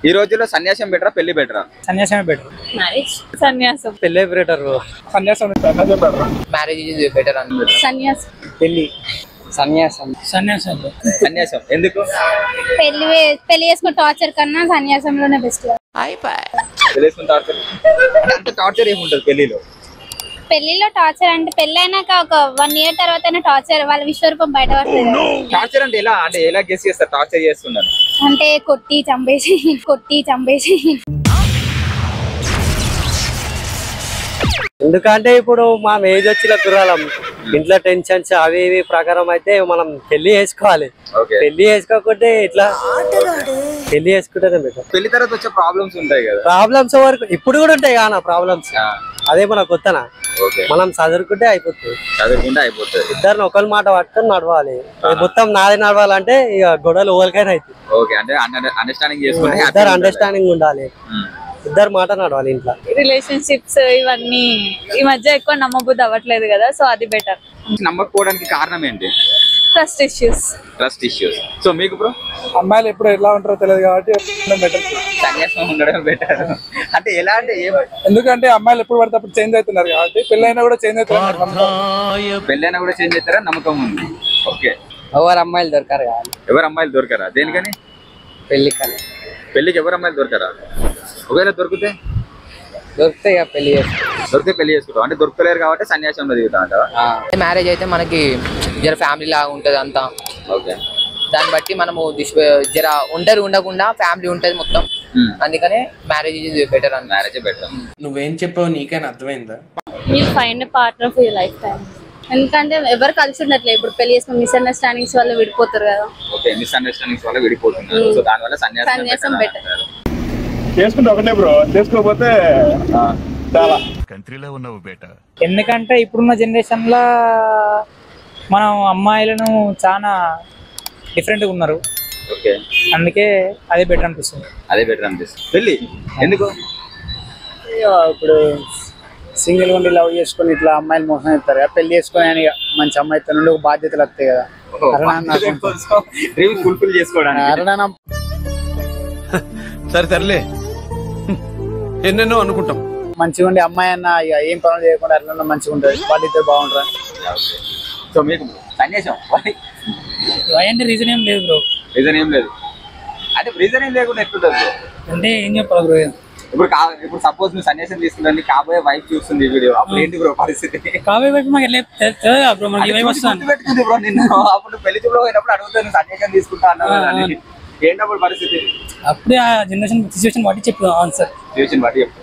ఈ రోజుల్లో సన్యాసం బెటరా పెళ్లి బెటరా? సన్యాసమే బెటర్. మ్యారేజ్ సన్యాసం. పెళ్ళే బెటర్. సన్యాసం బెటర్. మ్యారేజ్ ఇస్ బెటర్ అని. సన్యాసం. పెళ్లి. సన్యాసం. సన్యాసం. సన్యాసం ఎందుకు? పెళ్లి చేసుకున్న టార్చర్ కన్నా సన్యాసంలోనే బెస్ట్. పెళ్లి చేసుకున్న టార్చర్ అంటే టార్చర్ ఏముంటది పెళ్లిలో? పెళ్లిలో టార్చర్ అంటే పెళ్ళైనాక ఒక 1 year తర్వాత టార్చర్ వాళ్ళ విశ్వరూపం బయట పడుతుంది. టార్చర్ అంటే ఎలా గెస్ చేస్తారు టార్చర్ చేస్తున్నాను అంటే కొట్టి చంపేసి ఎందుకంటే ఇప్పుడు మా ఏజ్ వచ్చిన కుర్రాలం ఇంట్లో టెన్షన్స్ అవి ఇవి ప్రకారం అయితే మనం పెళ్లి చేసుకోవాలి. పెళ్లి చేసుకోకుంటే ఇట్లా పెళ్లి చేసుకుంటేనే బెటర్. పెళ్లి తర్వాత వచ్చే ప్రాబ్లమ్స్ ఉంటాయి కదా. ప్రాబ్లమ్స్ వరకు ఇప్పుడు కూడా ఉంటాయి కదా ప్రాబ్లమ్స్. అదే మన కొత్తనా మనం చదువుకుంటే అయిపోతుంది. ఇద్దరిని ఒకరి మాట పట్టుకొని నడవాలి. మొత్తం నాది నడవాలంటే ఇక గొడవలు ఓవరికైనా అవుతుంది. ఇద్దరు అండర్స్టాండింగ్ ఉండాలి. ఇద్దరు మాట నడవాలి ఇంట్లో. రిలేషన్షిప్స్ ఇవన్నీ ఈ మధ్య ఎక్కువ నమ్మబుద్ధి అవ్వట్లేదు కదా, సో అది బెటర్. నమ్మకపోవడానికి కారణం ఏంటి? Trust issues. సో మీకు బ్రో? అమ్మాయిలు ఎప్పుడు ఎలా ఉంటారో తెలియదు కాబట్టి బెటర్. సన్యాసం ఉండడం బెటర్ అంటే ఎలా అంటే ఎందుకంటే అమ్మాయిలు ఎప్పుడు పడితే అప్పుడు చేంజ్ అవుతున్నారు కాబట్టి పెళ్ళైనా కూడా చేంజ్ అవుతారు. పెళ్ళైనా కూడా చేంజ్ అవుతారా నమ్మకం ఉంది. ఓకే. ఎవరు అమ్మాయిలు దొరకారు కదా? ఎవరు అమ్మాయిలు దొరకరా? దేనికని? పెళ్లికి ఎవరు అమ్మాయిలు దొరకరా? ఒకవేళ దొరికితే పెళ్లి చేసుకుంటాం అంటే దొరకలేరు కాబట్టి సన్యాసంలో దిగుతా అంటావా? మ్యారేజ్ అయితే మనకి జర ఫ్యామిలీ లాగా ఉంటది అంతా. ఓకే. దాన్ని బట్టి మనము జర ఒంటరి ఉండకుండా ఫ్యామిలీ ఉంటది మొత్తం. అందుకనే మ్యారేజ్ ఇస్ బెటర్ అని. Marriage better. నువ్వేం చెప్పావు నీకైనా అర్థమైందా? You find a partner for your life time. ఎందుకంటే ఎవరు కలిసి ఉండట్లేదు ఇప్పుడు పెళ్లి చేసుకుని మిస్అండర్స్టాండింగ్స్ వల్ల విడిపోతారు కదా. ఓకే, మిస్అండర్స్టాండింగ్స్ వల్ల విడిపోతున్నారు. సో దానివల్ల సన్యాసం బెటర్. చేసుకుంటే ఒకటే బ్రో, చేసుకోకపోతే చాలా కంట్రీలో ఉన్నావు బేటా. ఎందుకంటే ఇప్పుడున్న జనరేషన్ లా మనం అమ్మాయిలను చాలా డిఫరెంట్ గా ఉన్నారు. ఓకే, అందుకే అదే బెటర్ అనిపిస్తుంది. పెళ్లి ఎందుకు? ఇప్పుడు సింగిల్ ఉండి లవ్ చేసుకుని ఇట్లా అమ్మాయిలు మోసం చేస్తారు కదా, పెళ్లి చేసుకుని అని మంచి అమ్మాయితో నుండి ఒక బాధ్యతలు వస్తాయి కదా. ఫుల్ఫిల్ చేసుకోవడానికి సరేలే ఎన్నెన్నో అనుకుంటాం. మంచిగా ఉండి అమ్మాయి అన్న ఇక ఏం పనులు చేయకుండా అట్లా మంచిగా ఉంటుంది, వాళ్ళిద్దరు బాగుంటారు. సో మీకు సన్యాసం అంటే రీజన్ ఏం లేదు బ్రో. రీజన్ ఏం లేదు అంటే రీజన్ ఏం లేకుండా ఎట్లుంటుంది బ్రో? అంటే ఏం చెప్పాలి బ్రో, ఇప్పుడు సపోజ్ నువ్వు సన్యాసం తీసుకుని కాబోయే వైఫ్ చూస్తుంది ఈ వీడియో, అప్పుడు ఏంటి బ్రో పరిస్థితి? కాబోయే వైఫ్ మాకు పెట్టుకుంది బ్రో నిన్ను. అప్పుడు పెళ్లి చూపులో పోయినప్పుడు అడుగుతాను సన్యాసం తీసుకుంటా అన్నావు, ఏంటప్పుడు పరిస్థితి? అప్పుడే ఆ జనరేషన్ సిచ్యువేషన్ బట్టి చెప్పు ఆన్సర్. సిచ్యువేషన్ బట్టి చెప్పు.